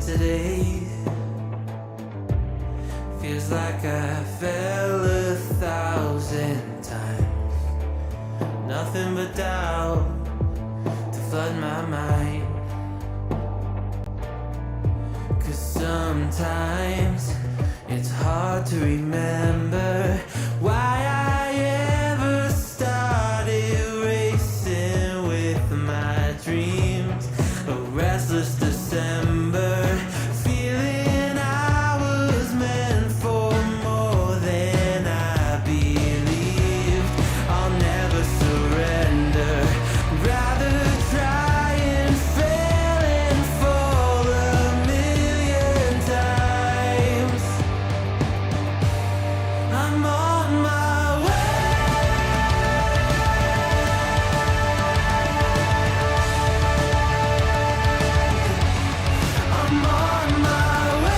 today. Feels like I fell 1,000 times. Nothing but doubt to flood my mind. 'Cause sometimes it's hard to remember why I ever started racing with my dreams. A restless December, feeling I was meant for more than I believed. I'll never surrender, rather try and fail and fall 1,000,000 times. I'm on my way. I'm on my way.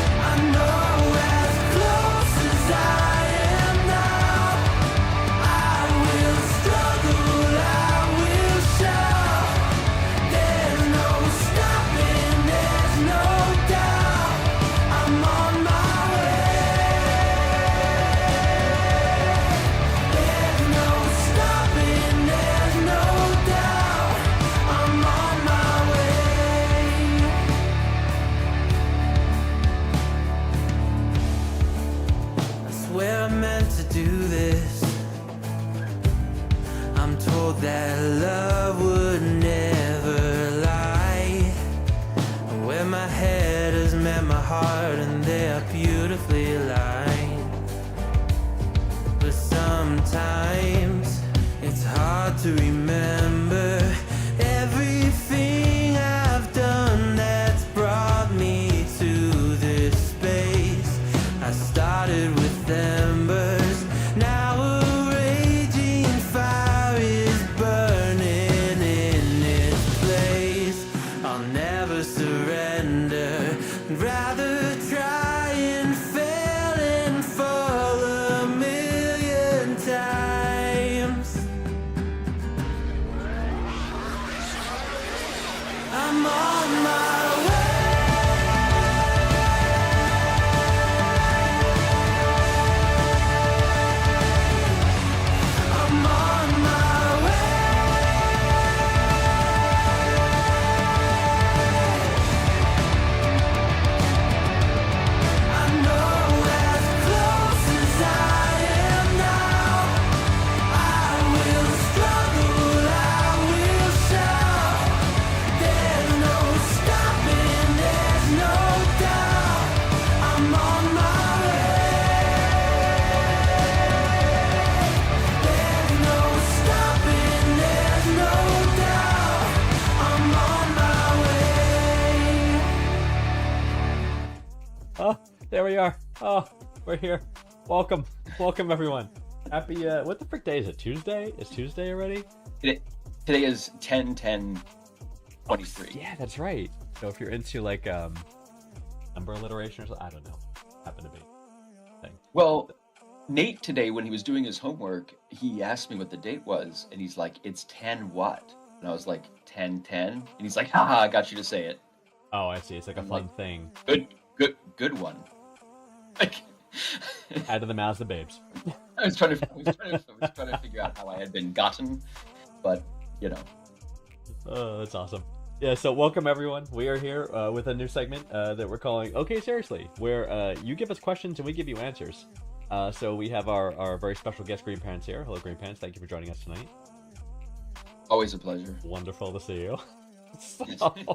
I know as close as I am now, I will struggle, I will shout. There's no stopping, there's no doubt. I'm on my way. There's no stopping, there's no doubt. I'm on my way. I swear I meant to do this. I'm told that love would never lie. Where my head has met my heart and they are beautifully aligned. But sometimes it's hard to remember everything I've done that's brought me to this space. I started with embers, now a raging fire is burning in its place. I'll never surrender, rather try and fail and fall 1,000,000 times. I'm on my way. I'm on my way. I know as close as I am now, I will struggle, I will shout. There's no stopping, there's no doubt. I'm on my way. There's no stopping, there's no doubt. I'm on my way. Oh, there we are. Oh, we're here. Welcome. Welcome, everyone. Happy, what the frick day is it? Tuesday? It's Tuesday already? Today is 10/10/23. Yeah, that's right. So if you're into, like, number alliteration or something, I don't know. Happen to be. Thing. Well, Nate today, when he was doing his homework, he asked me what the date was, and he's like, "It's 10 what?" And I was like, 10/10, and he's like, "Haha, I got you to say it." Oh, I see. It's like a I'm fun like- thing. Good one. Like, Add to the mouths of babes. I was trying to figure out how I had been gotten, but you know, Oh, that's awesome. Yeah, so welcome everyone. We are here with a new segment that we're calling Okay Seriously, where you give us questions and we give you answers. So we have our very special guest Green Pants here. Hello Green Pants, thank you for joining us tonight. always a pleasure. Wonderful to see you. I-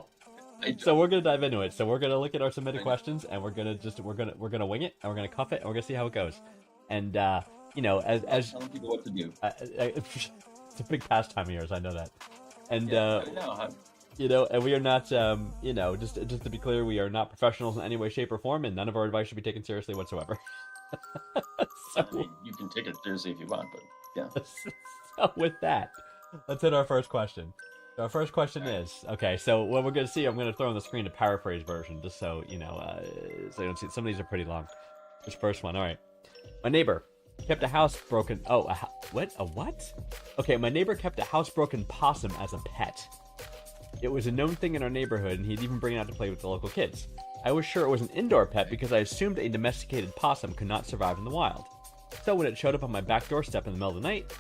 So we're gonna dive into it. So we're gonna look at our submitted I know. questions and we're gonna wing it and we're gonna cuff it and we're gonna see how it goes. And you know, as telling people what to do. it's a big pastime of yours, I know that. And Yeah, I know. you know, and we are not, you know, just to be clear, we are not professionals in any way, shape, or form, and none of our advice should be taken seriously whatsoever. I mean, you can take it seriously if you want, but yeah. So with that, let's hit our first question. So our first question is, okay, so what we're going to see, I'm going to throw on the screen a paraphrase version, just so, you know, so you don't see, some of these are pretty long. This first one, all right. My neighbor kept a house broken, What? A what? Okay, my neighbor kept a housebroken possum as a pet. It was a known thing in our neighborhood, and he'd even bring it out to play with the local kids. I was sure it was an indoor pet because I assumed a domesticated possum could not survive in the wild. So when it showed up on my back doorstep in the middle of the night,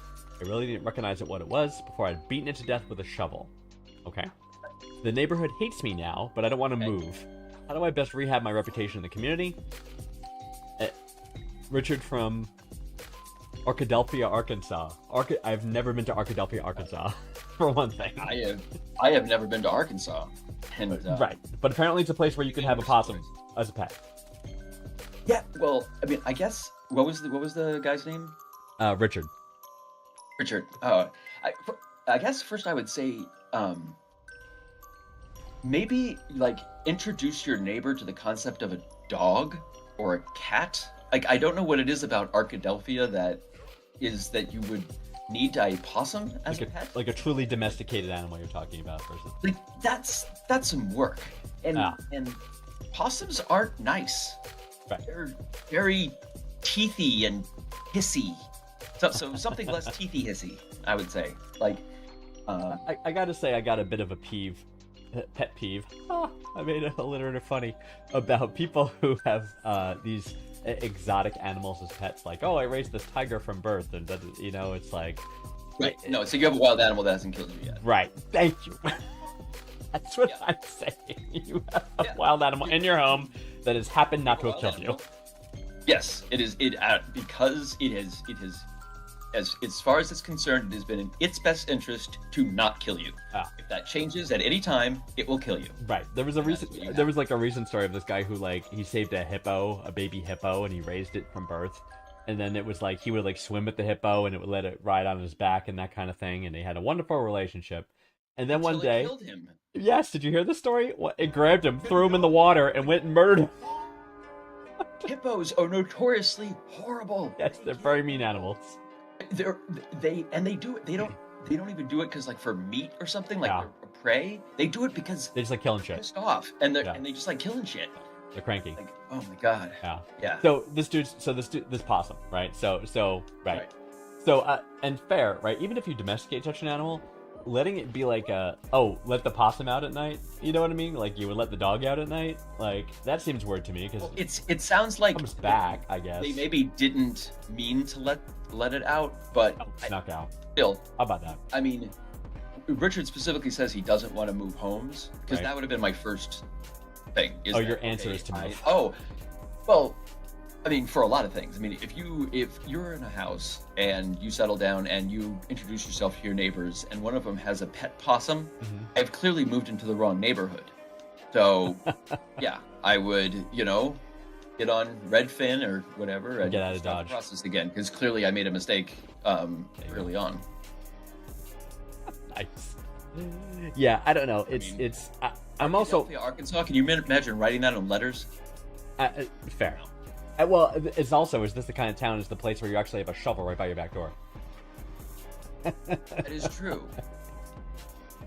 I really didn't recognize what it was before I'd beaten it to death with a shovel. Okay. The neighborhood hates me now, but I don't want to move. How do I best rehab my reputation in the community? Richard from Arkadelphia, Arkansas. I've never been to Arkadelphia, Arkansas, for one thing. I have never been to Arkansas, and Right, but apparently it's a place where you can have a possum as a pet. Yeah, well, I mean, I guess what was the guy's name? Richard. Richard. I guess first I would say, maybe like introduce your neighbor to the concept of a dog or a cat. Like, I don't know what it is about Arkadelphia that you would need a possum as Like a pet. like a truly domesticated animal you're talking about versus. Like, that's some work, and Ah. and possums aren't nice. Right. They're very teethy and hissy. So something less teethy hissy, I would say. Like, I gotta say, I got a bit of a pet peeve. I made it alliterative funny about people who have these exotic animals as pets. Like, oh, I raised this tiger from birth, and it's like, right? No, so you have a wild animal that hasn't killed you yet. right? Thank you. That's what Yeah. I'm saying. You have a Yeah. wild animal in your home that has happened not to have killed you. Yes, it is. Because it has. As far as it's concerned, it has been in its best interest to not kill you. Ah. If that changes at any time, it will kill you. Right. There was a That's what you recent have. there was like a recent story of this guy who like he saved a baby hippo, and he raised it from birth. And then it was like he would like swim with the hippo, and it would let it ride on his back and that kind of thing, and they had a wonderful relationship. And then one Until it day, killed him. yes, did you hear the story? It grabbed him, threw him in the water, and went and murdered him. Hippos are notoriously horrible. Yes, they're very mean animals. They do it. They don't even do it because like for meat or something like Yeah. they're prey. They do it because They just like killing they're shit. pissed off and Yeah. they just like killing shit. They're cranky. Like, oh my god. Yeah. Yeah. So this possum, right? So right. Right. So and fair, right? Even if you domesticate such an animal, letting it be like let the possum out at night. You know what I mean? Like you would let the dog out at night. Like that seems weird to me because Well, it sounds like comes back, I guess. they maybe didn't mean to let it out, but Snuck out. still, How about that? I mean, Richard specifically says he doesn't want to move homes because Right. that would have been my first thing. Oh, your answer is to move. Well, I mean, for a lot of things. I mean, if you're in a house and you settle down and you introduce yourself to your neighbors and one of them has a pet possum, Mhm. I've clearly moved into the wrong neighborhood. So, yeah, I would, get on Redfin or whatever and Get out of start Dodge. the process again because clearly I made a mistake early on. Nice. Yeah, I don't know. I'm also Philadelphia, Arkansas. Can you imagine writing that in letters? fair. Well, is this the kind of town? Is the place where you actually have a shovel right by your back door? That is true.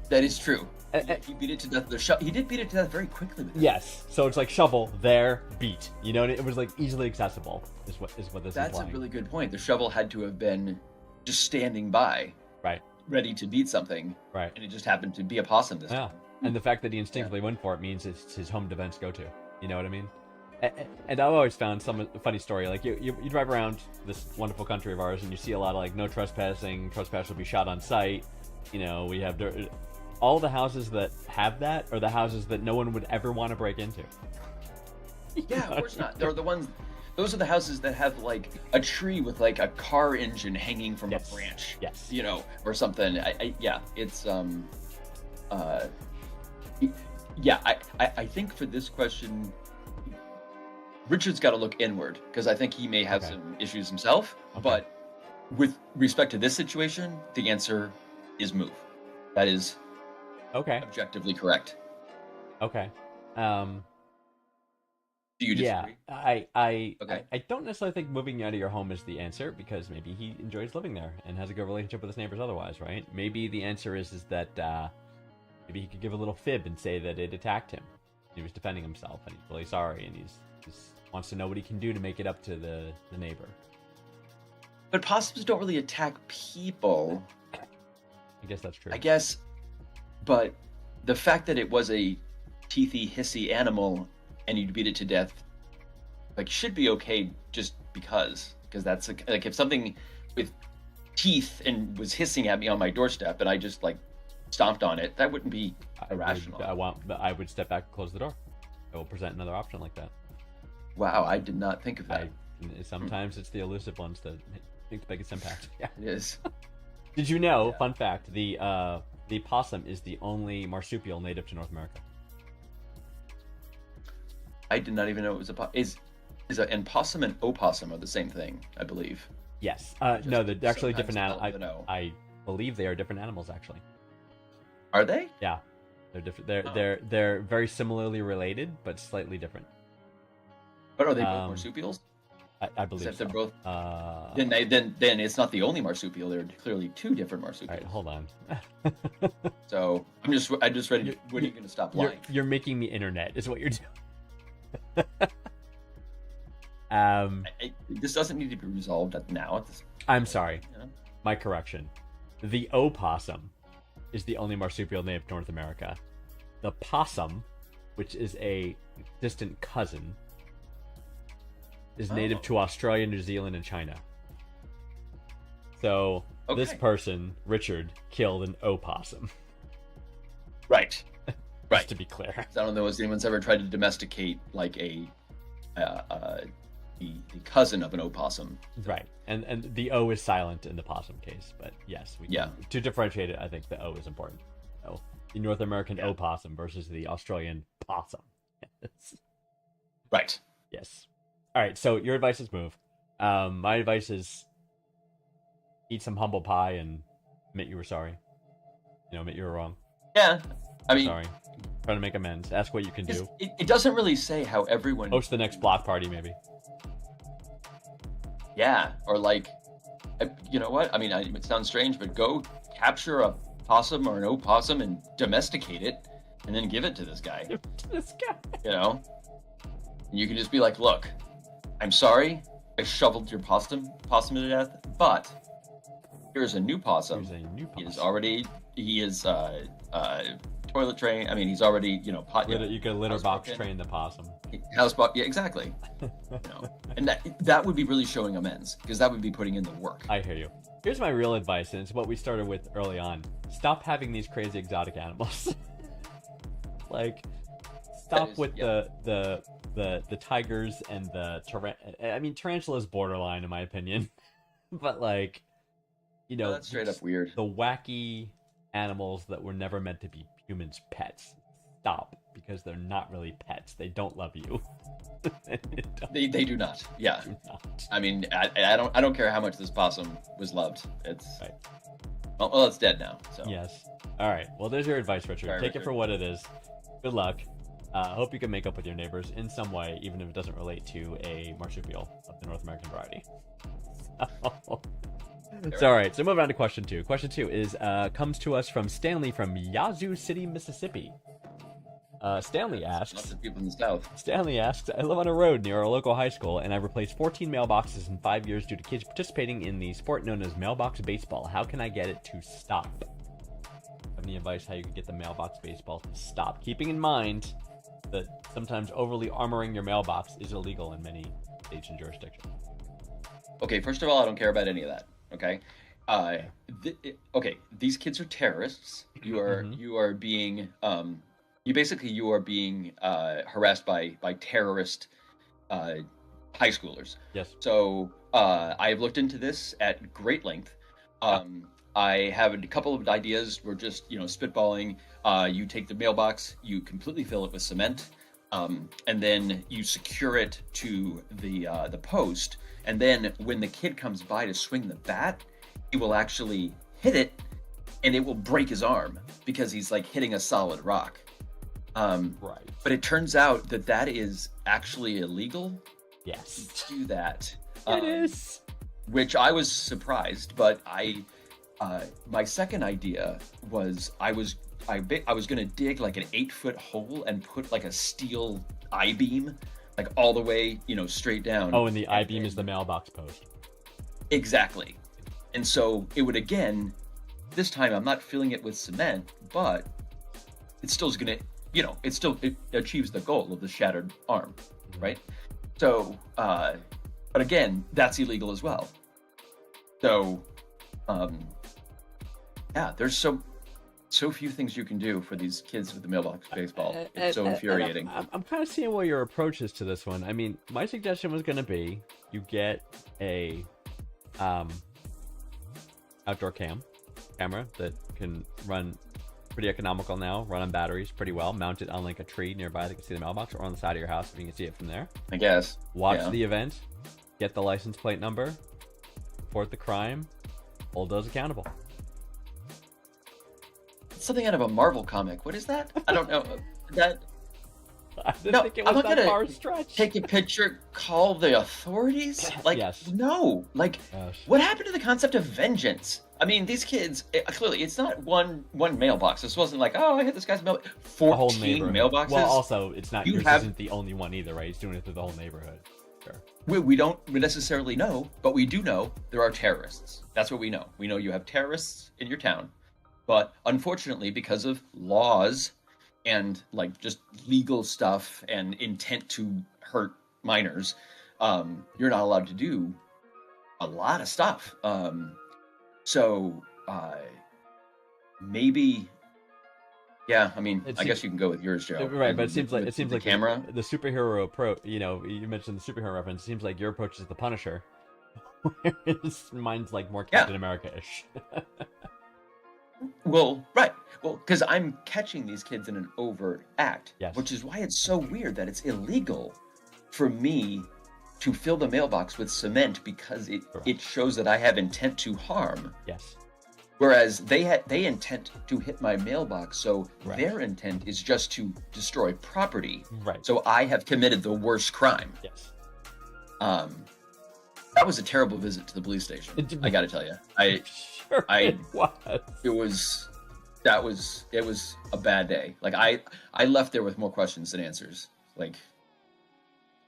That is true. He beat it to death. He did beat it to death very quickly. With that. Yes. So it's like shovel there, beat. You know, and it was like easily accessible. Is what this That's is a really good point. The shovel had to have been just standing by, right. ready to beat something, Right. and it just happened to be a possum this Yeah. time. And the fact that he instinctively went for it means it's his home defense go-to. You know what I mean? And I've always found some funny story. Like you drive around this wonderful country of ours, and you see a lot of like no trespassing. Trespass will be shot on sight. You know, we have all the houses that have that are the houses that no one would ever want to break into. Yeah, of course not. They're the ones. Those are the houses that have like a tree with like a car engine hanging from Yes. a branch. Yes. Or something. It's I think for this question, Richard's got to look inward because I think he may have Okay. some issues himself. Okay. But with respect to this situation, the answer is move. That is Okay. objectively correct. Okay. Do you Yeah, disagree? Okay. I don't necessarily think moving out of your home is the answer because maybe he enjoys living there and has a good relationship with his neighbors otherwise, right? Maybe the answer is that maybe he could give a little fib and say that it attacked him. He was defending himself and he's really sorry and he's just wants to know what he can do to make it up to the neighbor. But possums don't really attack people, I guess that's true. I guess. But the fact that it was a teethy, hissy animal and you beat it to death, like, should be okay just because that's like if something with teeth and was hissing at me on my doorstep and I just like stomped on it, that wouldn't be irrational. I would step back and close the door. I will present another option like that. Wow, I did not think of that. Sometimes it's the elusive ones that make the biggest impact. Yeah. It is. Did you know? Yeah. Fun fact: the possum is the only marsupial native to North America. I did not even know it was and possum and opossum are the same thing, I believe. Yes. No, they're actually different animals. I believe they are different animals, actually. Are they? Yeah, they're different. They're very similarly related, but slightly different. But are they both marsupials? I believe Except so. they're both. Then it's not the only marsupial. There are clearly two different marsupials. All right, hold on. So I'm just ready. When are you going to stop lying? You're making me internet. Is what you're doing. This doesn't need to be resolved now. I'm sorry. My correction. The opossum is the only marsupial native to North America. The possum, which is a distant cousin, is native to Australia, New Zealand, and China. So this person, Richard, killed an opossum. Right. Just to be clear. I don't know if anyone's ever tried to domesticate like the cousin of an opossum. Right, and the O is silent in the possum case, but yes, to differentiate it, I think the O is important. So the North American opossum versus the Australian possum. Right. Yes. All right. So your advice is move. My advice is eat some humble pie and admit you were sorry. Admit you were wrong. Yeah. I mean, sorry. Try to make amends. Ask what you can do. It doesn't really say how everyone host the next block party, maybe. Yeah, or like, you know what? I mean, it sounds strange, but go capture a possum or an opossum and domesticate it, and then give it to this guy. And you can just be like, "Look, I'm sorry, I shoveled your possum to death, but here's a new possum. He is toilet train. I mean, he's already, you could litter box train the possum. House box, yeah, exactly. And that would be really showing amends, because that would be putting in the work. I hear you. Here's my real advice, and it's what we started with early on. Stop having these crazy exotic animals. Like, stop with the tigers and the tarantula is borderline in my opinion, but like, that's straight up weird. The wacky animals that were never meant to be humans' pets. Stop, because they're not really pets. They don't love you. They do not. Yeah. Do not. I mean, I don't care how much this possum was loved. It's right. Well, it's dead now. So yes. All right. Well, there's your advice, Richard. Sorry, Take it for what it is. Good luck. Hope you can make up with your neighbors in some way, even if it doesn't relate to a marsupial of the North American variety. It's all right. So moving on to question 2. Question 2 is comes to us from Stanley from Yazoo City, Mississippi. Stanley asks, lots of people in the South. Stanley asks, I live on a road near our local high school, and I've replaced 14 mailboxes in 5 years due to kids participating in the sport known as mailbox baseball. How can I get it to stop? Have any advice how you can get the mailbox baseball to stop? Keeping in mind that sometimes overly armoring your mailbox is illegal in many states and jurisdictions. Okay, first of all, I don't care about any of that. Okay. Okay, these kids are terrorists. You are being you are being harassed by terrorist high schoolers. Yes. So I have looked into this at great length. I have a couple of ideas. We're just spitballing. You take the mailbox, you completely fill it with cement, and then you secure it to the post. And then when the kid comes by to swing the bat, he will actually hit it, and it will break his arm because he's like hitting a solid rock. Right. But it turns out that is actually illegal. Yes. To do that. It is. Which I was surprised, but my second idea was I was gonna dig like an 8-foot hole and put like a steel I-beam like all the way straight down. Oh, and the I-beam is the mailbox post. Exactly. And so it would again, this time I'm not filling it with cement, but it still is gonna, it achieves the goal of the shattered arm, right? So, but again, that's illegal as well. So, yeah, there's so few things you can do for these kids with the mailbox baseball. It's so infuriating. I'm kind of seeing what your approach is to this one. I mean, my suggestion was going to be you get a outdoor camera that can run pretty economical now, run on batteries pretty well, mount it on like a tree nearby that can see the mailbox, or on the side of your house if you can see it from there. I guess. Watch the event, get the license plate number, report the crime, hold those accountable. Something out of a Marvel comic. What is that? I don't know. That I didn't think it was that far stretch. Take a picture, call the authorities? Like, Yes. no. Like, Gosh. what happened to the concept of vengeance? I mean, these kids, clearly, it's not one mailbox. This wasn't like, oh, I hit this guy's mailbox. The whole 14 neighborhood. mailboxes? Well, also, it's not. You Yours have- isn't the only one either, right? He's doing it through the whole neighborhood. Sure. We don't necessarily know, but we do know there are terrorists. That's what we know. We know you have terrorists in your town. But unfortunately, because of laws and like just legal stuff and intent to hurt minors, you're not allowed to do a lot of stuff. So maybe, yeah. I mean, I guess you can go with yours, Joe. Right, but it seems like the camera. the superhero approach. You know, you mentioned the superhero reference. It seems like your approach is the Punisher, whereas mine's like more Captain America-ish. Well, right. Well, because I'm catching these kids in an overt act, Yes. which is why it's so weird that it's illegal for me to fill the mailbox with cement because it shows that I have intent to harm. Yes. Whereas they intend to hit my mailbox, so Right. their intent is just to destroy property. Right. So I have committed the worst crime. Yes. That was a terrible visit to the police station. I got to tell you, Sure. I- it it was a bad day. Like I left there with more questions than answers. Like,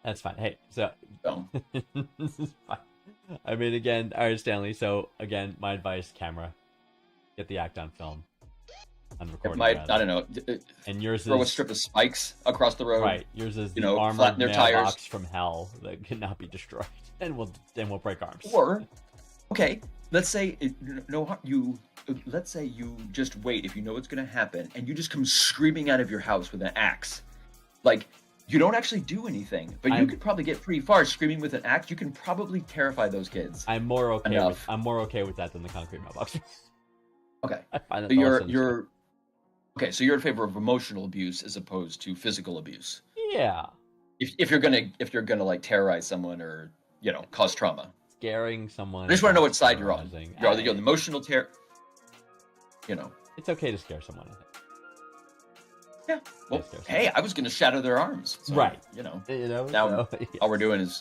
That's fine. Hey, so so. this is fine. I mean, again, all right, Stanley. So again, my advice: camera, get the act on film, on recording. I rather. don't know. And yours Throw a is strip of spikes across the road. right. Yours is the flatten armored their mailbox tires. from hell that cannot be destroyed, and we'll break arms. Or, okay, let's say let's say you just wait if you know what's going to happen, and you just come screaming out of your house with an axe. Like, you don't actually do anything, but you could probably get pretty far screaming with an axe. You can probably terrify those kids. I'm more okay. Enough. I'm more okay with that than the concrete mailbox. Okay, I find that so the you're okay. So you're in favor of emotional abuse as opposed to physical abuse. yeah, If you're gonna like terrorize someone or cause trauma. scaring someone. I just want to know what side you're on. terrorizing. You're on the emotional terror. It's okay to scare someone. I think. Yeah. Well, Yes, hey, I was gonna shatter their arms. So, Right. You know. You know. Now so, all we're doing is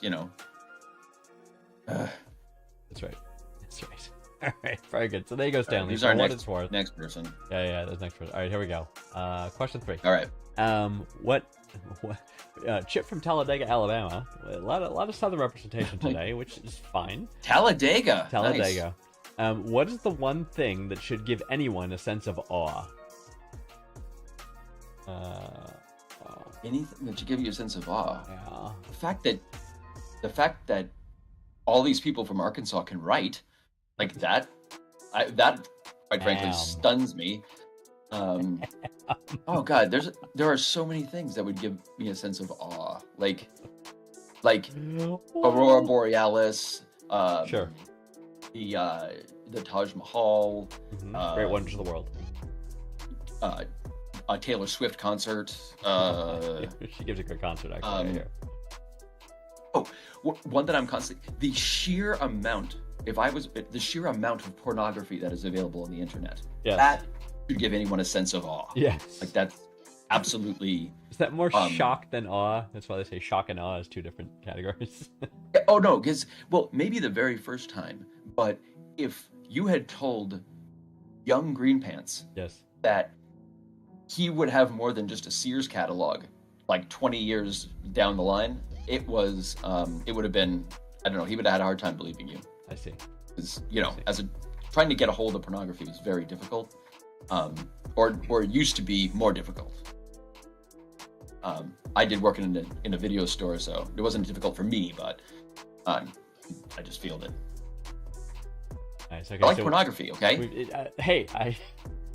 That's right. That's right. All right. Very good. So there you go, Stanley. who's For our what next it's worth. next person? Yeah. That's next person. All right. Here we go. Question 3. All right. What Chip from Talladega, Alabama. A lot of Southern representation today, which is fine. Talladega. Talladega. What is the one thing that should give anyone a sense of awe? Anything that should give you a sense of awe. Yeah. The fact that all these people from Arkansas can write like that, that quite frankly Damn. stuns me. Oh God, there are so many things that would give me a sense of awe, like Aurora Borealis. Sure. The Taj Mahal. Mhm. Great wonders of the world. A Taylor Swift concert. She gives a good concert, actually. Right here. One that I'm constantly the sheer amount. The sheer amount of pornography that is available on the internet. Yes. That should give anyone a sense of awe. Yes. Like that's absolutely. Is that more shock than awe? That's why they say shock and awe is 2 different categories. Oh no, because maybe the very first time, but if you had told young Green Pants Yes. that he would have more than just a Sears catalog, like 20 years down the line, it would have been, I don't know, he would have had a hard time believing you. I see. Because trying to get a hold of pornography was very difficult, or it used to be more difficult. I did work in a video store, so it wasn't difficult for me, but I just feel that. Nice. Okay, I like so pornography, okay? Hey,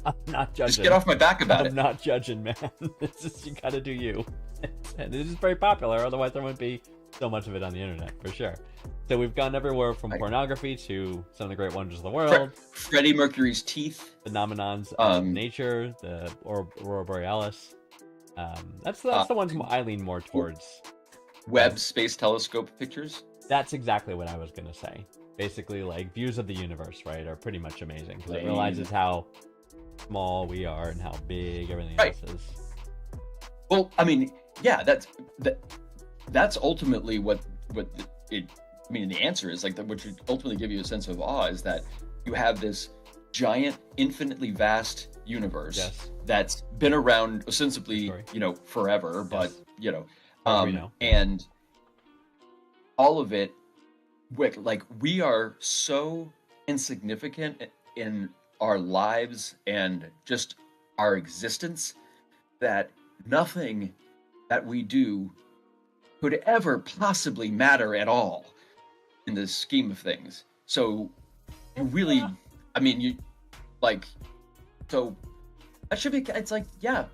I'm not judging. Just get off my back about I'm not judging, man. It's just, you gotta do you. And it is very popular, otherwise there wouldn't be so much of it on the internet, for sure. So we've gone everywhere from pornography to some of the great wonders of the world. Freddie Mercury's teeth. Phenomenons of nature, the Aurora Borealis. That's the ones I lean more towards. Webb Space Telescope pictures. That's exactly what I was gonna say. Basically, like, views of the universe, right, are pretty much amazing because it realizes how small we are and how big everything else is. Well, I mean, yeah, that's ultimately what it. I mean, the answer is like what should ultimately give you a sense of awe is that you have this giant, infinitely vast universe that's been around ostensibly, forever, but and all of it, like, we are so insignificant in our lives and just our existence that nothing that we do could ever possibly matter at all in the scheme of things. So you really, I mean, so that should be, it's like,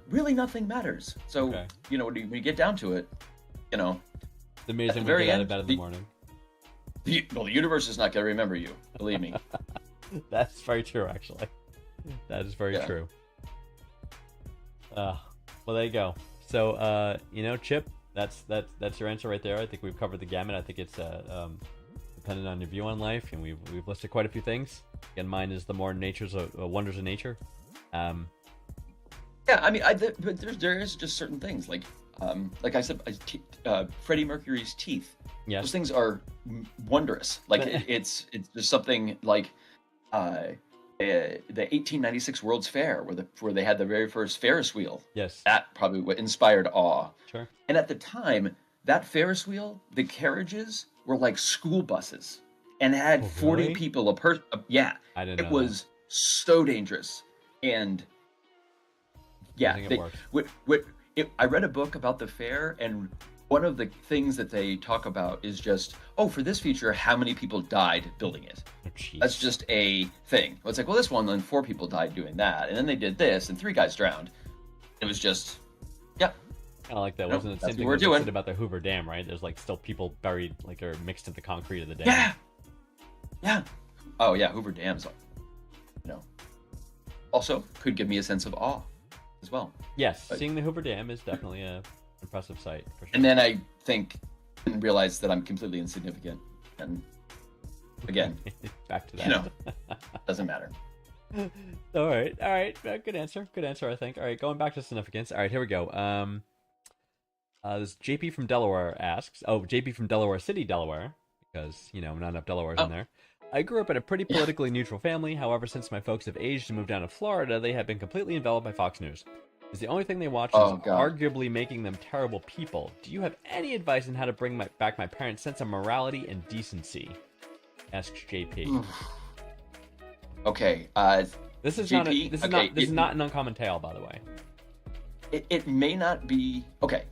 really nothing matters. So, when you get down to it, it's amazing when you get out of bed in the morning. The universe is not going to remember you, believe me. That's very true, actually. That is very true. Well, there you go. So, Chip, that's your answer right there. I think we've covered the gamut. I think it's dependent on your view on life, and we've listed quite a few things. Again, mine is the more wonders of nature. I mean, but there is just certain things like I said, Freddie Mercury's teeth. Yes. Those things are wondrous. Like it's just something like the 1896 World's Fair, where they had the very first Ferris wheel. Yes. That probably what inspired awe. Sure. And at the time, that Ferris wheel, the carriages were like school buses and had 40 people a person. Yeah. I didn't know. It was so dangerous. And I read a book about the fair, and one of the things that they talk about is just, for this feature, how many people died building it? Oh, that's just a thing. It's like, this one, then 4 people died doing that, and then they did this, and 3 guys drowned. It was just, kind of like that, wasn't it? That's Same thing what we're doing about the Hoover Dam, right? There's like still people buried, like, or mixed into the concrete of the dam. Yeah. Oh yeah, Hoover Dam's, also could give me a sense of awe as well. Yes, seeing the Hoover Dam is definitely a impressive sight, for sure. And then I think and realize that I'm completely insignificant, and again, back to that. Doesn't matter. All right. Good answer. I think. All right, going back to significance. All right, here we go. This JP from Delaware asks. Oh, JP from Delaware City, Delaware, because not enough Delawares in there. I grew up in a pretty politically neutral family. However, since my folks have aged and moved down to Florida, they have been completely enveloped by Fox News. Is the only thing they watch is arguably making them terrible people. Do you have any advice on how to bring back my parents' sense of morality and decency? Asks JP. Okay. This is JP, not an uncommon tale, by the way. It may not be. Okay.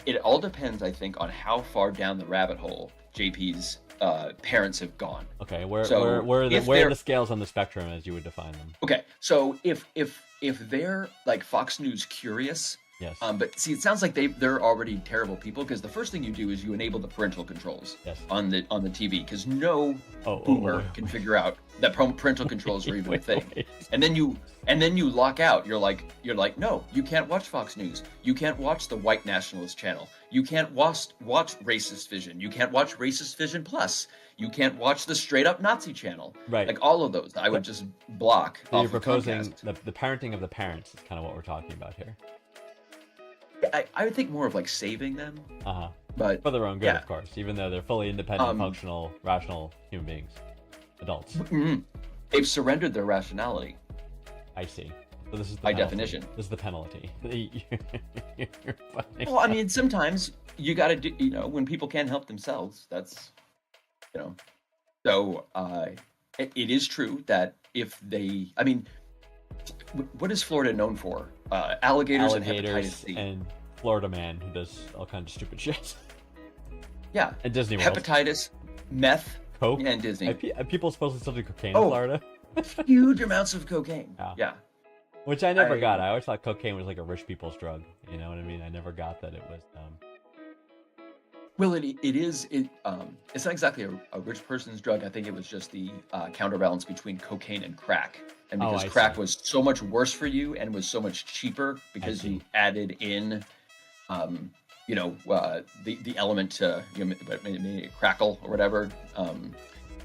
It all depends, I think, on how far down the rabbit hole JP's parents have gone. Okay, where are the scales on the spectrum as you would define them? Okay, so if they're like Fox News curious, yes. But see, it sounds like they're already terrible people, because the first thing you do is you enable the parental controls on the TV, because no boomer can figure out that parental controls are even a thing. And then you lock out. You're like, no, you can't watch Fox News. You can't watch the white nationalist channel. You can't watch Racist Vision. You can't watch Racist Vision Plus. You can't watch the straight up Nazi channel. Right. Like all of those, I would just block. So you're proposing the parenting of the parents is kind of what we're talking about here. I would think more of like saving them. But for their own good, of course, even though they're fully independent, functional, rational human beings, adults. Mm-hmm. They've surrendered their rationality. I see. So this is the by penalty. definition. This is the penalty. Well, I mean, sometimes you got to do. When people can't help themselves, that's So it is true that if they, I mean, what is Florida known for? Alligators and hepatitis C. and Florida man who does all kinds of stupid shit. Yeah. And Disney World. Hepatitis, meth, Coke. and Disney. Are people supposed to still do cocaine Oh. in Florida? Huge amounts of cocaine. Yeah. Yeah. Which I never got. I always thought cocaine was like a rich people's drug. You know what I mean? I never got that it was. Well, it is. It's not exactly a rich person's drug. I think it was just the counterbalance between cocaine and crack. And because I crack see. was so much worse for you and was so much cheaper because see. you added in, the element to maybe a crackle or whatever.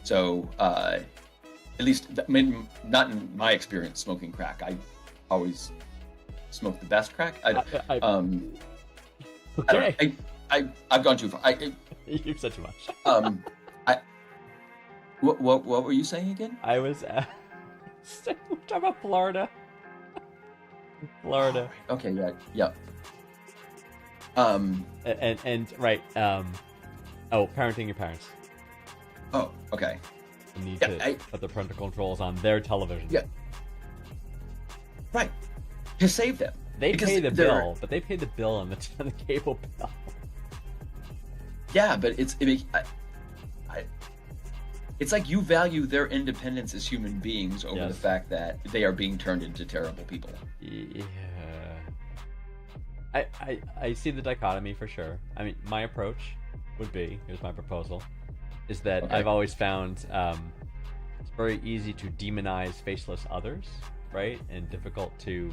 So at least, not in my experience smoking crack. I always smoked the best crack. Okay. I've gone too far. You've said too much. What were you saying again? I was we're talking about Florida. Florida. Okay, yeah. And right. Parenting your parents. Oh, okay. You need Yeah, to put the parental controls on their television. Yeah. Right. To save them. They Because pay the they're- bill, but they pay the bill on the cable bill. Yeah, but it's like you value their independence as human beings over the Yes. fact that they are being turned into terrible people. Yeah. I see the dichotomy for sure. I mean, my approach would be, here's my proposal, is that Okay. I've always found it's very easy to demonize faceless others, right? And difficult to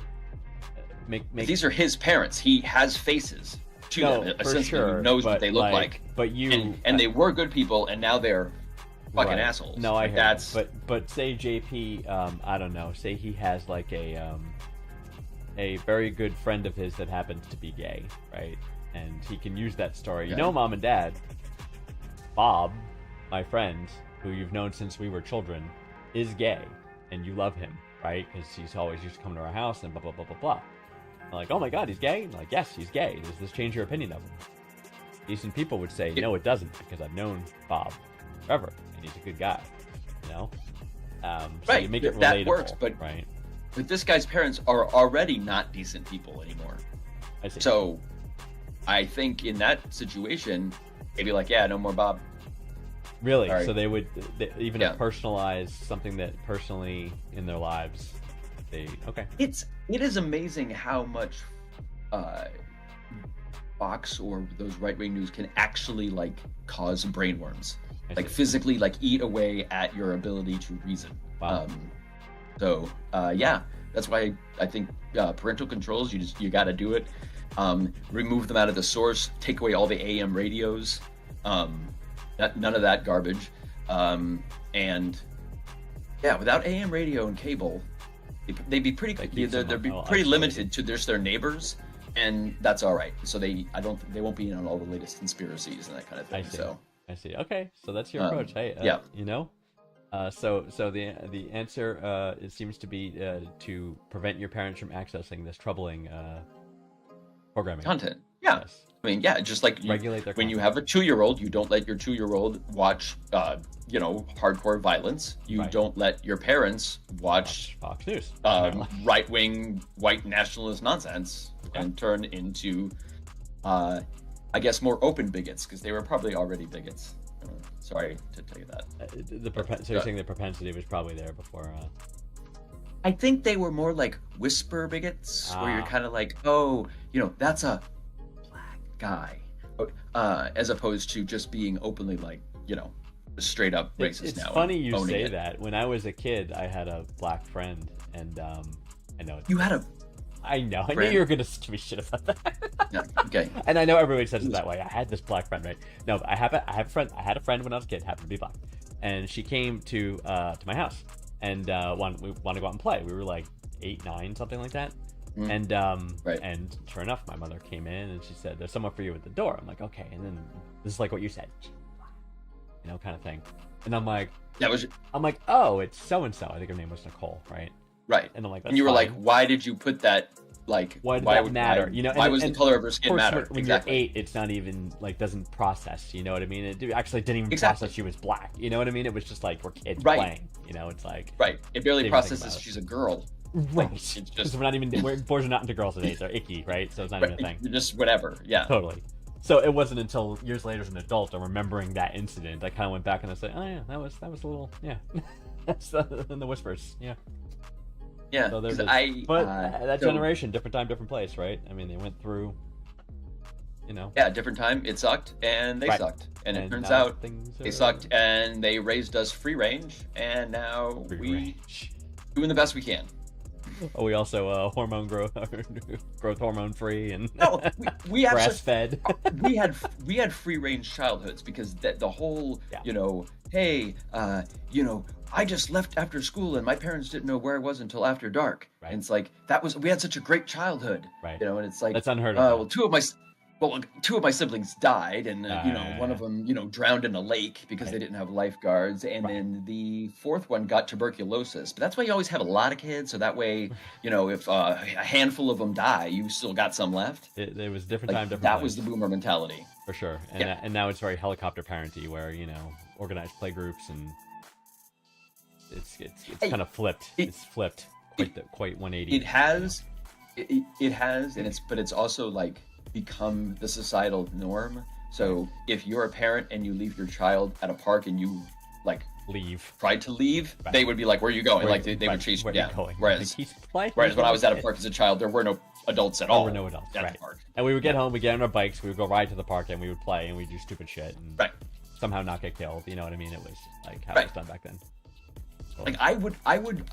make These are his parents. He has faces to No, them. for Essentially, sure, he knows but, what they look like. But you And they were good people, and now they're fucking right. assholes. No, I Like, hear that's you. But say JP, I don't know. Say he has like a very good friend of his that happens to be gay, right? And he can use that story. You Okay. know, Mom and Dad, Bob, my friend, who you've known since we were children, is gay, and you love him, right? Because he's always used to come to our house and blah blah blah blah blah. I'm like, oh my God, he's gay? I'm like, yes, he's gay. Does this change your opinion of him? Decent people would say, no, it doesn't, because I've known Bob forever, and he's a good guy, you know? So Right, you make it that relatable, works, but- right? But this guy's parents are already not decent people anymore. I see. So I think in that situation, they'd be like, yeah, no more Bob. Really? Sorry. So they would even Yeah. personalize something that personally in their lives, okay. It is amazing how much Fox or those right-wing news can actually like cause brainworms. I Like see. physically like eat away at your ability to reason. Wow. Yeah, that's why I think parental controls, you got to do it. Remove them out of the source, take away all the AM radios, none of that garbage. And yeah, without AM radio and cable, they'd be pretty That keeps them they'd be isolated. pretty limited to just their neighbors, and that's all right. So they won't be in on all the latest conspiracies and that kind of thing. I see. So I see. Okay, so that's your approach. Hey, yeah. you know, so the answer it seems to be to prevent your parents from accessing this troubling programming. content, yeah. Yes. I mean, yeah, just like Regulate their when you content. have a 2-year-old, you don't let your 2-year-old watch, hardcore violence. You Right. don't let your parents watch Fox News. right-wing white nationalist nonsense and turn into, I guess, more open bigots because they were probably already bigots. Sorry to tell you that. So you're saying the propensity was probably there before. I think they were more like whisper bigots, where you're Ah. kind of like, oh, that's a black guy, as opposed to just being openly like, straight up racist. It's now funny and you owning say it. that. When I was a kid, I had a black friend, and I know. You had a I know. I knew friend? you were gonna give me shit about that. yeah, okay. And I know everybody says it that way. I had this black friend, right? No, but I had a friend when I was a kid, happened to be black, and she came to my house, and we wanted to go out and play. We were like 8, 9, something like that. Mm. And Right. and sure enough, my mother came in and she said, "There's someone for you at the door." I'm like, "Okay." And then this is like what you said, kind of thing. And I'm like, "Oh, it's so and so." I think her name was Nicole, right? Right. And I'm like, And you were like, "That's why did you put that like Why did that matter? Why, You know, why was the color of her skin course, matter? when Exactly. you're 8, it's not even like doesn't process. You know what I mean? It actually didn't even Exactly. process she was black. You know what I mean? It was just like we're kids Right. playing. You know, it's like Right. It barely Didn't even think processes about it. she's a girl. right. It's just Because we're not even boys are not into girls at 8. They're icky, right? So it's not even a thing. just whatever. Yeah. Totally. So it wasn't until years later as an adult, I'm remembering that incident, I kind of went back and I said, oh yeah, that was a little, yeah. That's in the whispers, yeah. Yeah. So there 'cause it is. I But that so- generation, different time, different place, right? I mean, they went through, you know. Yeah, different time. It sucked, and they Right. sucked, and it turns now out things they are sucked, and they raised us free range, and now free we range. doing the best we can. Oh, we also hormone growth, growth hormone free and No, we actually grass fed. we had free range childhoods because the whole Yeah. hey I just left after school and my parents didn't know where I was until after dark. Right. And it's like we had such a great childhood. Right. And it's like That's unheard of. well, two of my siblings died, and one of them drowned in a lake because Right. they didn't have lifeguards, and Right. then the fourth one got tuberculosis. But that's why you always have a lot of kids, so that way if a handful of them die, you still got some left. It was different Like, time, different that place, was the boomer mentality. for sure. And Yeah. and now it's very helicopter parenty, where organized play groups and it's Hey, kind of flipped. It's flipped quite 180. It has, it has, and it's also like become the societal norm. So if you're a parent and you leave your child at a park and you like Leave. tried to leave, Right. they would be like, "Where are you going?" Where- like they right, would chase you where are you down. going? Whereas Like, he's playing. when I was at a park as a child, there were no adults at all. There were no adults, at right. the park. And we would get home, we'd get on our bikes, we would go ride to the park, and we would play, and we'd do stupid shit, and Right. somehow not get killed. You know what I mean? It was like how it Right. was done back then. So, Like I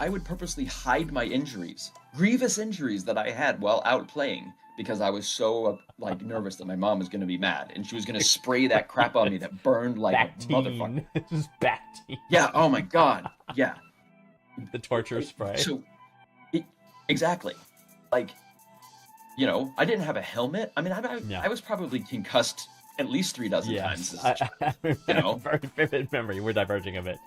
would purposely hide my injuries, grievous injuries that I had while out playing, because I was so like nervous that my mom was going to be mad and she was going to spray that crap on me that burned like a motherfucker. Bactine. This is Bactine. Yeah. Oh my god. Yeah. The torture spray. So, exactly. Like, I didn't have a helmet. I mean, Yeah. I was probably concussed at least 3 dozen times. Yes, I know? very vivid memory. We're diverging a bit.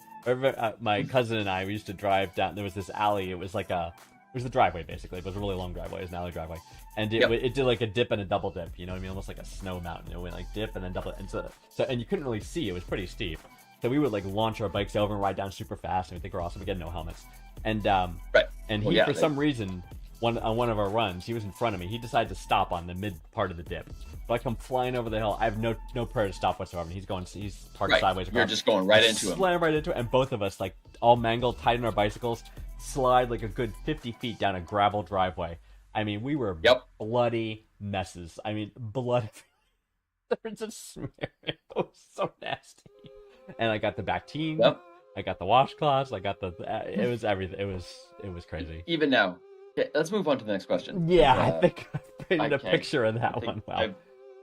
My cousin and I, we used to drive down. There was this alley. It was like it was the driveway basically. It was a really long driveway. It was an alley driveway, and Yep. it did like a dip and a double dip. You know what I mean? Almost like a snow mountain. It went like dip and then double. And so and you couldn't really see. It was pretty steep. So we would like launch our bikes over and ride down super fast, and we think we're awesome. We get no helmets, and Right. and Well, he yeah, for some reason. On one of our runs, he was in front of me. He decided to stop on the mid part of the dip. But I come flying over the hill. I have no prayer to stop whatsoever. And he's parked Right. sideways. You're across. just going right into him. Slam right into it, and both of us, like all mangled, tied in our bicycles, slide like a good 50 feet down a gravel driveway. I mean, we were Yep. bloody messes. I mean, blood. There's just smear. It was so nasty. And I got the Bactine. Yep. I got the washcloths. I got the. It was everything. It was crazy. Even now. Okay, let's move on to the next question. Yeah, Uh, I think I painted a okay. picture of I that think one well. I've-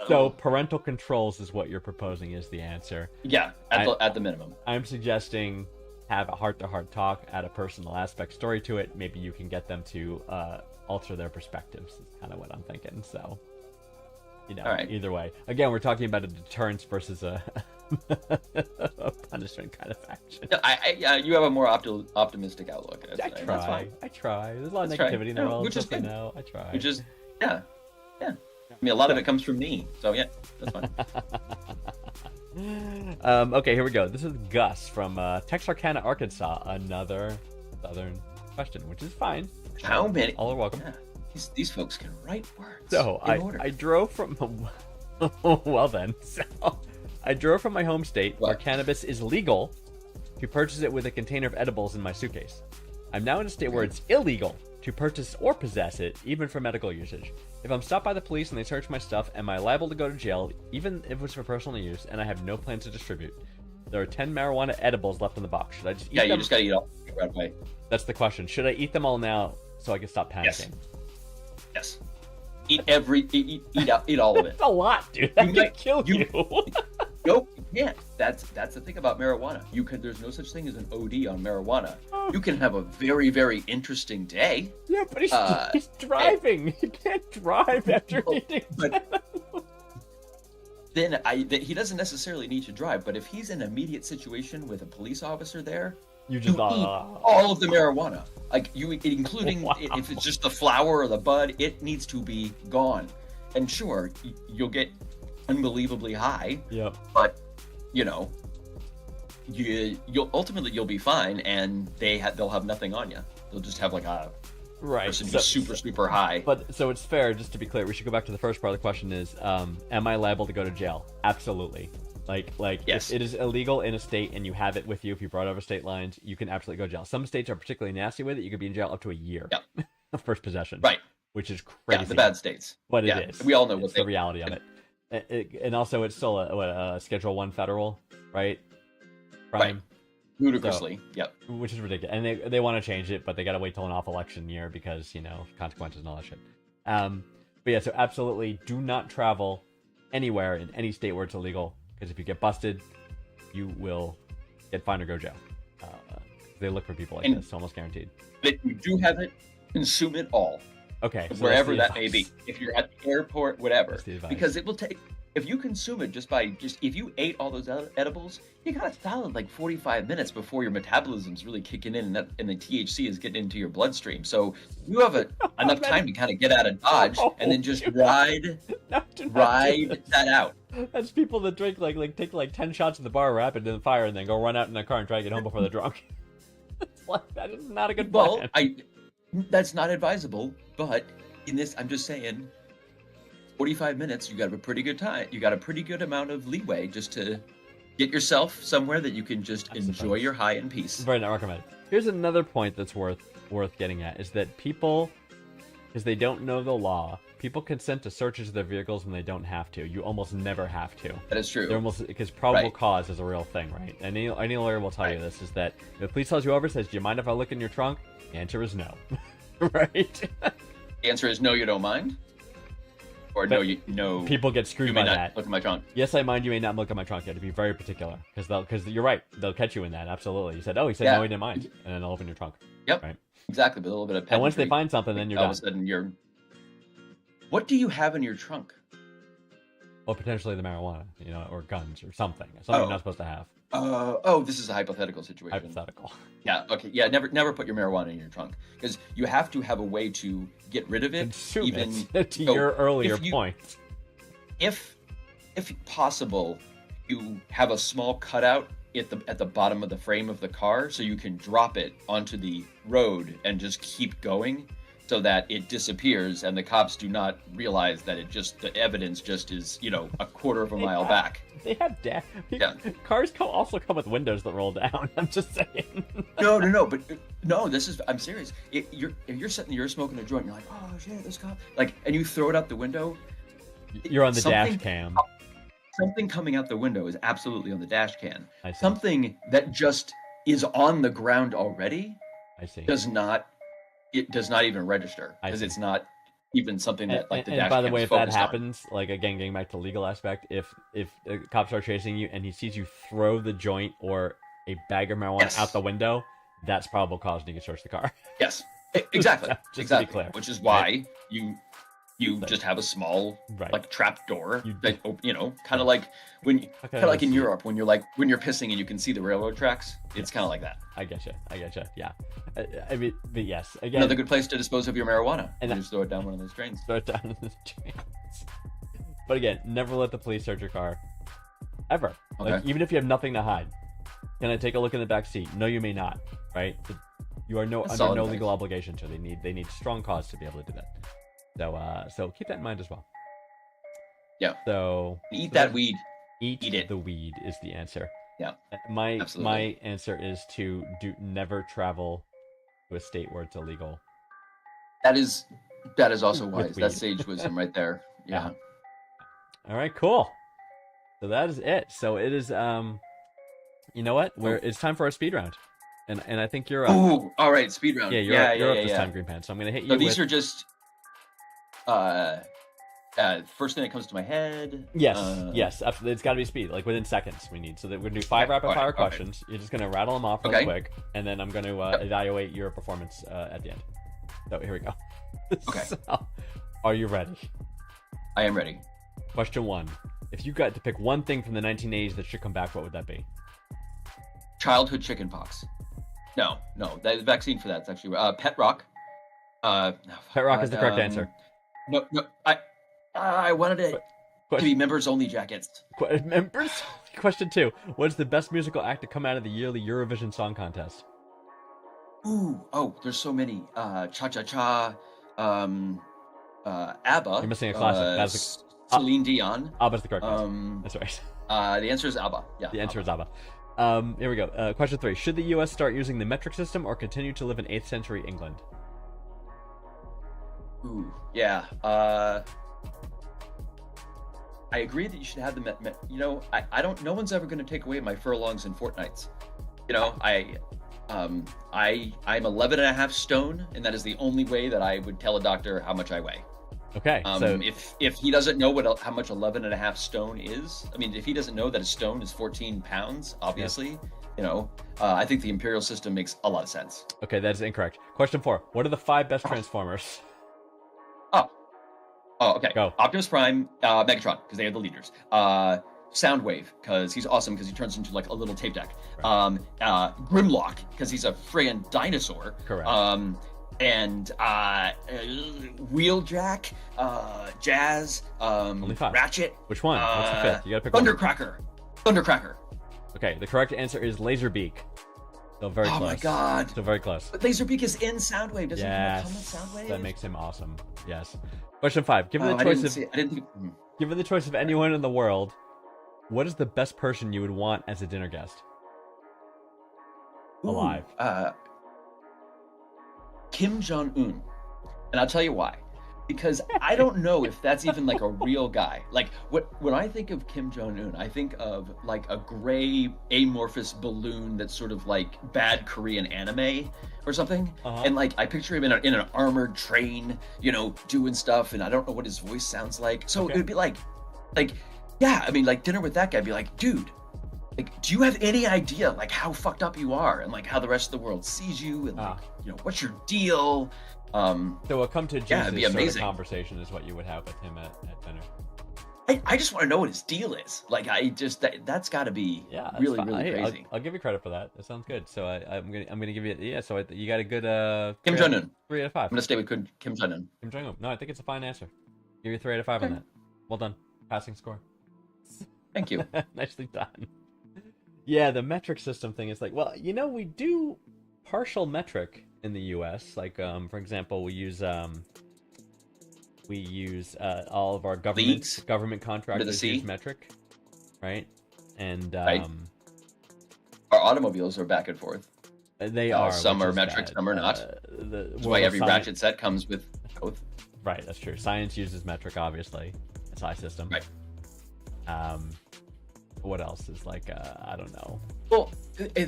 So parental controls is what you're proposing is the answer. yeah, at the minimum. I'm suggesting have a heart-to-heart talk, add a personal aspect story to it. Maybe you can get them to alter their perspectives. Is kind of what I'm thinking. So, All right. either way. Again, we're talking about a deterrence versus a, a punishment kind of action. No, you have a more optimistic outlook. I That's try. fine. I try. There's a lot of That's right. negativity in the No, world. which is Just so you good. know, I try. Which is, yeah. I mean, a lot of it comes from me. So yeah, that's fine. Okay, here we go. This is Gus from Texarkana, Arkansas. Another southern question, which is fine. How many? All are welcome. Yeah, these folks can write words. So in order. I drove from. Well then, so I drove from my home state where What? cannabis is legal to purchase it with a container of edibles in my suitcase. I'm now in a state where it's illegal to purchase or possess it, even for medical usage. If I'm stopped by the police and they search my stuff, am I liable to go to jail, even if it's for personal use, and I have no plans to distribute? There are 10 marijuana edibles left in the box. Should I just eat Yeah, them? you just gotta eat all right away. That's the question. Should I eat them all now so I can stop panicking? Yes. Eat all of it. That's a lot, dude. That You could might- kill you- you. Nope, you can't. That's the thing about marijuana. There's no such thing as an OD on marijuana. You can have a very, very interesting day. Yeah, but he's Uh, driving. He can't drive after Well, eating. but- Then he doesn't necessarily need to drive, but if he's in an immediate situation with a police officer there, You just eat all of the marijuana. Like including Wow. if it's just the flower or the bud, it needs to be gone. And sure, you'll get unbelievably high, Yep. but you know, you'll ultimately be fine, and they'll have nothing on you. They'll just have like a Right. person who's super high. But so it's fair, just to be clear, we should go back to the first part of the question is, am I liable to go to jail? Absolutely. Like Yes. if it is illegal in a state and you have it with you, if you brought over state lines, you can absolutely go to jail. Some states are particularly nasty with it. You could be in jail up to a year. Yep. Of first possession. Right. Which is crazy. Yeah, the bad states. But Yeah, it is. we all know it's what the reality of it. And also, it's still a Schedule 1 federal, right? Crime. Right. Ludicrously. Yep. Which is ridiculous. And they want to change it, but they got to wait till an off election year because, consequences and all that shit. But yeah, so absolutely do not travel anywhere in any state where it's illegal, because if you get busted, you will get fined or go to jail. They look for people like this, almost guaranteed. But if you do have it, consume it all. Okay. So Wherever that's that the may be. advice. If you're at the airport, whatever. That's the advice. Because it will take, if you consume it if you ate all those edibles, you got a solid like 45 minutes before your metabolism's really kicking in, and the THC is getting into your bloodstream. So you have enough time to kind of get out of Dodge and then just ride that out. That's people that drink take 10 shots at the bar, wrap it in the fire, and then go run out in their car and try to get home before they're drunk. That is not a good plan. Well, that's not advisable, but in this, I'm just saying, 45 minutes, you got a pretty good time. You got a pretty good amount of leeway just to get yourself somewhere that you can just enjoy your high in peace. Very not recommended. Here's another point that's worth getting at, is that people, because they don't know the law, people consent to searches of their vehicles when they don't have to. You almost never have to. That is true. They're almost, because probable Right. cause is a real thing, right? Any lawyer will tell you this, is that if the police tells you over, says, do you mind if I look in your trunk? The answer is no. Right? The answer is no, you don't mind, or But no. People get screwed You may by not that. look at my trunk. Yes, I mind you may not look at my trunk. You have to be very particular, because you're right. They'll catch you in that. Absolutely. You said, he said Yeah. no, he didn't mind, and then they'll open your trunk. Yep. Right. Exactly, but a little bit of. And once they pedantry, find something, then you're all done. of a sudden you're. What do you have in your trunk? Well, potentially the marijuana, or guns or something you're not supposed to have. This is a hypothetical situation. Hypothetical. Yeah. Okay. Yeah. Never put your marijuana in your trunk, because you have to have a way to get rid of it. Consume even it. To so your earlier if you- point. if possible, you have a small cutout at the bottom of the frame of the car, so you can drop it onto the road and just keep going, so that it disappears and the cops do not realize that the evidence just is a quarter of a mile back. They have Yeah. Cars also come with windows that roll down. I'm just saying. No, but no, I'm serious. If you're smoking a joint, you're like, oh shit, this cop, and you throw it out the window. You're on the dash something- cam. Something coming out the window is absolutely on the dash can. I see. Something that just is on the ground already I see. does not even register, I because see. it's not even something that the and dash by the cam way, is if that focused on. happens, again, getting back to the legal aspect, if the cops are chasing you and he sees you throw the joint or a bag of marijuana Yes. out the window, that's probable cause and you can search the car. Yes, exactly, Just to be exactly. clear. Which is why you just have a small Right. trap door You- that kind of like when Okay, kind of like in let's see. Europe when you're pissing and you can see the railroad tracks. It's kind of like that. I getcha. Yeah. I mean, but yes, again, Another good place to dispose of your marijuana. And You just throw it down one of those drains. throw it down in the drains. But again, never let the police search your car. Ever. Okay. Even if you have nothing to hide. Can I take a look in the back seat? No, you may not. Right? You are That's under solid no advice. legal obligation to. They need strong cause to be able to do that. So keep that in mind as well. Yeah. So Eat that weed. eat it. the weed is the answer. Yeah. My Absolutely. answer is to never travel to a state where it's illegal. That is also With wise. weed. That's sage wisdom right there. Yeah. All right, cool. So that is it. So it is you know what? It's time for our speed round. And I think you're up. Oh, all right. Speed round. Yeah, you're up this time, Green Pants. So I'm gonna hit you So these with are just first thing that comes to my head. yes, absolutely. It's got to be speed, within seconds. We need so that we're gonna do 5 Okay, rapid fire okay. questions. You're just gonna rattle them off real Okay. quick, and then I'm gonna Yep. evaluate your performance at the end. So here we go. Okay. So, are you ready? I am ready. Question 1: if you got to pick one thing from the 1980s that should come back, what would that be? Childhood chickenpox. No, no. The vaccine for that's actually Pet Rock. Pet Rock is the correct answer. No, no. I wanted it to be members only jackets. Members? Question 2. What is the best musical act to come out of the yearly Eurovision Song Contest? Ooh, oh, there's so many. Cha Cha Cha, ABBA. You're missing a classic. That's Celine Dion. ABBA's the correct answer. That's right. The answer is ABBA. Yeah. The answer is ABBA. Here we go. Question 3. Should the U.S. start using the metric system or continue to live in 8th century England? Ooh, yeah. I agree that you should have the you know, I don't. No one's ever going to take away my furlongs and fortnights. You know, I'm 11 and a half stone, and that is the only way that I would tell a doctor how much I weigh. Okay. So if he doesn't know how much 11 and a half stone is, I mean, if he doesn't know that a stone is 14 pounds, obviously, you know, I think the imperial system makes a lot of sense. Okay, that is incorrect. Question 4. What are the 5 best Transformers? Oh, okay. Go. Optimus Prime, Megatron, because they are the leaders. Soundwave, because he's awesome, because he turns into like a little tape deck. Right. Grimlock, because he's a friggin' dinosaur. Correct. And Wheeljack, Jazz, Only 5. Ratchet. Which one? What's the 5th? You gotta pick one. Thundercracker. Okay, the correct answer is Laserbeak. So very close. Oh my god. So very close. But Laserbeak is in Soundwave. Doesn't he come with Yes. Soundwave? That makes him awesome. Yes. Question 5. Given I didn't think. Given the choice of anyone in the world, what is the best person you would want as a dinner guest? Alive. Kim Jong-un. And I'll tell you why. Because I don't know if that's even like a real guy. Like when I think of Kim Jong-un, I think of like a gray amorphous balloon that's sort of like bad Korean anime or something. And like I picture him in an armored train, you know, doing stuff, and I don't know what his voice sounds like. So it would be like yeah, I mean, like dinner with that guy, I'd be like, dude, like, do you have any idea like how fucked up you are, and like how the rest of the world sees you, and like, you know, what's your deal? So a come to Jesus it'd be sort of amazing. conversation is what you would have with him at dinner. I just want to know what his deal is. Like, I just that's got to be really crazy. I'll give you credit for that. That sounds good. So I'm gonna give you So you got a good Kim Jong Un. 3 out of 5. I'm gonna stay with Kim Jong Un. Kim Jong Un. No, I think it's a fine answer. Give you 3 out of 5 on that. Well done. Passing score. Thank you. Nicely done. Yeah, the metric system thing is like, well, you know, we do partial metric in the U.S. Like, for example, we use all of our government contractors use metric, right? And our automobiles are back and forth. They are. Some are metric, some are not. That's why every ratchet set comes with both. Right, that's true. Science uses metric, obviously. SI system. Right. What else is like? I don't know. Well,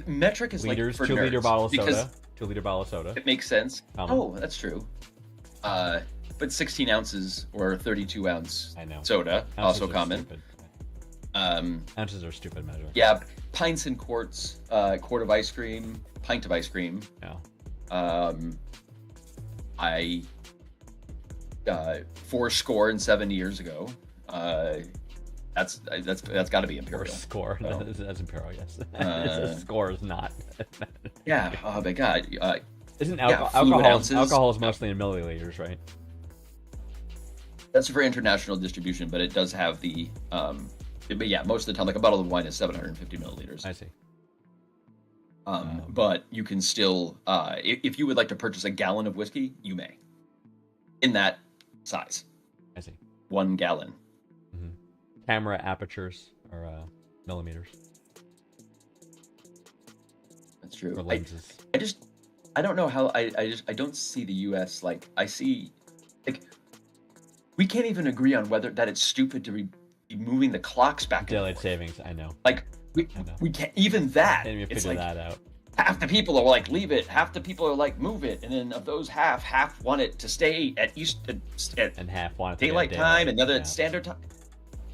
metric is liters, like for 2 liter nerds, bottle of because soda. 2 liter bottle of soda. It makes sense. Common. That's true. But 16 ounces or 32 ounce I know. soda Ounces also are common. Stupid. Ounces are a stupid measure. Yeah, pints and quarts, quart of ice cream, pint of ice cream. Yeah. I 407 years ago. That's got to be imperial. Or score. So. That's imperial. Yes. Score is not. Yeah. Oh my god. Isn't fluid ounces. alcohol is mostly in milliliters, right? That's for international distribution, but it does have the. But yeah, most of the time, like a bottle of wine is 750 milliliters. I see. But you can still, if you would like to purchase a gallon of whiskey, you may. In that size. I see. 1 gallon. Mm-hmm. Camera apertures are millimeters. That's true. Or lenses. I don't know how I don't see the U.S. like I see, like we can't even agree on whether that it's stupid to be moving the clocks back. Daylight savings. I know. Like we can't even that. Can't even it's figure like, that out. Half the people are like leave it. Half the people are like move it, and then of those half want it to stay at and half want it to daylight be time, and the other yeah. at standard time.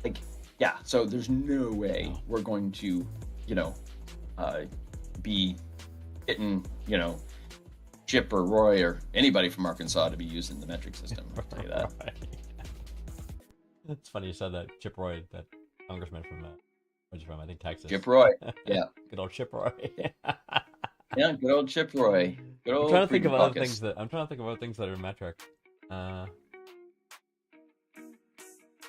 Like, yeah. So there's no way we're going to, be getting, Chip or Roy or anybody from Arkansas to be using the metric system. I'll tell you that. Right. It's funny you said that. Chip Roy, that congressman from where's he from? I think Texas. Chip Roy. Yeah. Good old Chip Roy. Yeah, good old Chip Roy. Good I'm old trying to think Freedom of other Caucus. things that are in metric. Um,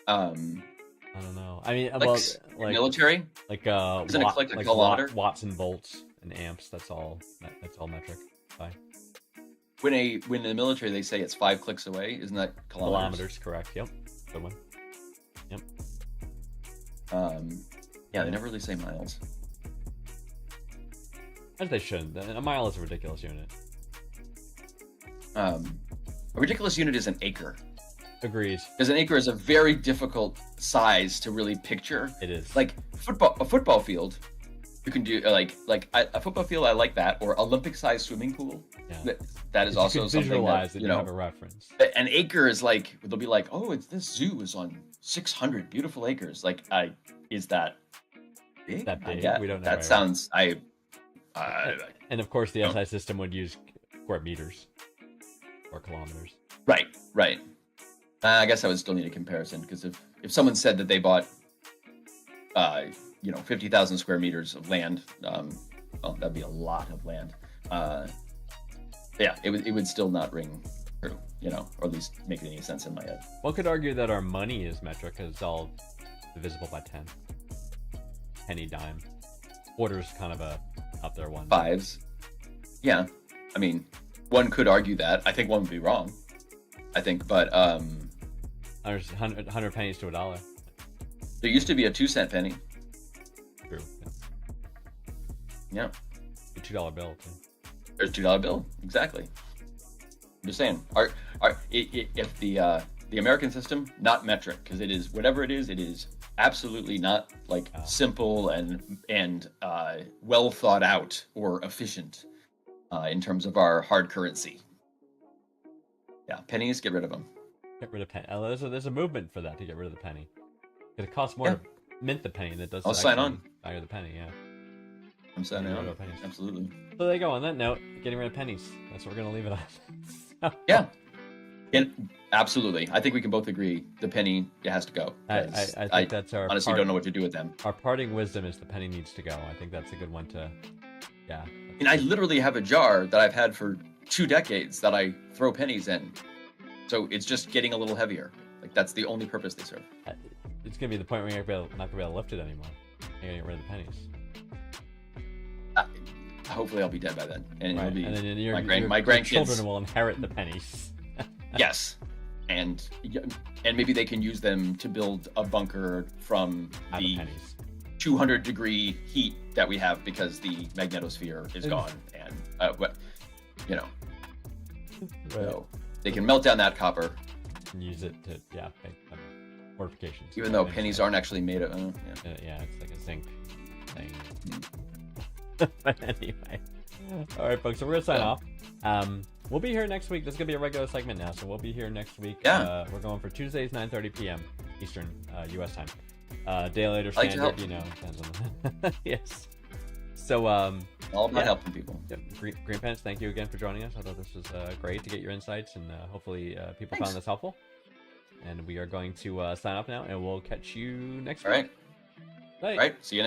I don't know. I mean, well, clicks, like military. Isn't a click a kilometer? watts and volts and amps. That's all. That's all metric. Bye. When in the military they say it's 5 clicks away, isn't that kilometers? Kilometers, correct. Yep. Good one. Yep. Yeah, they never really say miles. As they shouldn't. A mile is a ridiculous unit. A ridiculous unit is an acre. Agreed. Because an acre is a very difficult size to really picture. It is. Like a football field, you can do a football field. I like that, or Olympic-sized swimming pool. Yeah. That is You also can something visualize that you have a reference. An acre is like they'll be like, oh, this zoo is on 600 beautiful acres. Like, is that big? That big? Yeah, We don't know. that sounds. And of course, the SI system would use square meters or kilometers. Right. I guess I would still need a comparison because if someone said that they bought, 50,000 square meters of land, well, that'd be a lot of land. Yeah, it would still not ring true, or at least make any sense in my head. One could argue that our money is metric because it's all divisible by 10. Penny, dime. Quarter's kind of a up there one. Fives. Yeah, I mean, one could argue that. I think one would be wrong. But There's 100 pennies to $1. there used to be a 2-cent penny. True. Yeah, The $2 bill too. there's $2 bill. Exactly. I'm just saying. If the American system, not metric, because it is whatever it is absolutely not like simple and well thought out or efficient in terms of our hard currency. Yeah, pennies, get rid of them. Get rid of penny. There's a movement for that to get rid of the penny. It costs more to mint the penny than it does to I'll sign on. value the penny. Yeah. I'm signing Getting rid on. of pennies. Absolutely. So there you go. On that note, getting rid of pennies. That's what we're gonna leave it on. Yeah. And absolutely. I think we can both agree the penny has to go. I think that's our honestly don't know what to do with them. Our parting wisdom is the penny needs to go. I think that's a good one to. Yeah. And I literally have a jar that I've had for 2 decades that I throw pennies in. So it's just getting a little heavier. Like that's the only purpose they serve. It's gonna be the point where you're not gonna be able to lift it anymore. You're gonna get rid of the pennies. Hopefully, I'll be dead by then, and Right. it'll be And then my your grandkids. children will inherit the pennies. Yes, and maybe they can use them to build a bunker from Out of the pennies. 200-degree heat that we have because the magnetosphere is gone, and so they can melt down that copper. And use it to make fortifications. Even though pennies aren't actually made of. Yeah, it's like a zinc thing. But anyway, all right, folks. So we're gonna sign off. We'll be here next week. This is gonna be a regular segment now, so we'll be here next week. Yeah. We're going for Tuesdays, 9:30 p.m. Eastern, U.S. time. Day later I like to standard, help. depends on. Yes. So All about helping people. Yep. Green Pants, thank you again for joining us. I thought this was great to get your insights, and hopefully people Thanks. found this helpful. And we are going to sign off now, and we'll catch you next All week. right. Bye. All right. See you next.